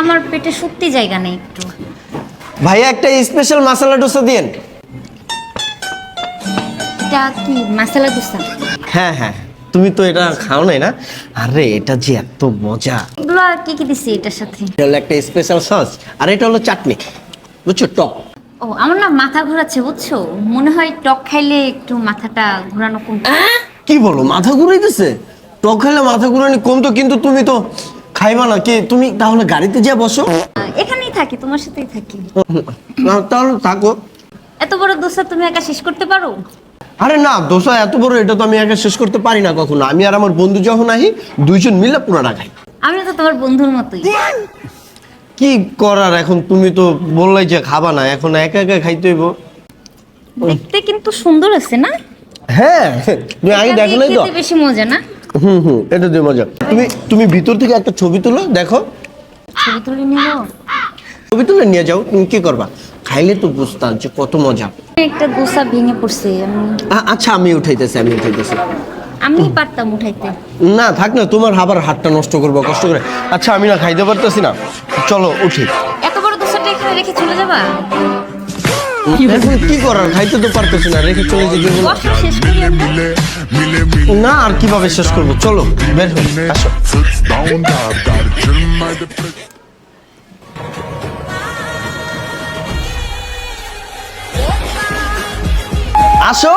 আমার পেটে সত্যি জায়গা নেই একটু। ভাইয়া একটা স্পেশাল মশলা ডোসা দিন। এটা কি মশলা দোসা? হ্যাঁ হ্যাঁ, তুমি তো এটা খাও নাই না? আরে এটা যে এত মজা। এগুলো কি কি দিছি এটার সাথে? এটা হলো একটা স্পেশাল সস, আর এটা হলো চাটনি, বুঝছো, টক। ও আমার না মাথা ঘোরাচ্ছে বুঝছো, মনে হয় টক খাইলে একটু মাথাটা ঘোরানো কমবে। কি বলো, মাথা ঘুরাইতেছে? টক খেলে মাথা ঘুরানি কমতো, কিন্তু তুমি তো খাইবা না। কি তুমি তাহলে গাড়িতে যা বসো। এখানেই থাকি, তোমার সাথেই থাকি। না, তাহলে থাকো। এত বড় দোসা তুমি একা শেষ করতে পারো? আরে না, দোসা এত বড়, এটা তো আমি একা শেষ করতে পারি না কখনো। আমি আর আমার বন্ধু যখন আহি, দুইজন মিলে পুরাটা খাই। আমি তো তোমার বন্ধুর মতোই। কি করার এখন, তুমি তো বললাই যে খাবা না, এখন একা একা খাইতে হইব। দেখতে কিন্তু সুন্দর আছে না? হ্যাঁ, তুমি আগে এটা দেখো দিয়ে নাই তো। খেতে বেশি মজা না? এটা দিয়ে মজা। তুমি ভিতর থেকে একটা ছবি তুলো, দেখো। ছবি তুলে নিব? ছবি তুলে নিয়ে যাও, তুমি কি করবা? খাইলে তো বুঝতাম যে কত মজা। একটা দোসা ভেঙে পড়ছে, আচ্ছা, আমি উঠাইতেছি। আমি পারতাম উঠাইতে। না থাক না, তোমার আবার হাতটা নষ্ট করবো কষ্ট করে। আচ্ছা, আমি না খাইতে পারতেছি না, চলো উঠি। এত বড় দোসাটা এখানে রেখে চলে যাবা? এখন কি করার, খাইতে তো পারতেছি না, রেখে চলে যেতে বলো। বসো, শেষ করি আমরা। না, আর কিভাবে শেষ করবো, চলো বের হই, আসো। আসো।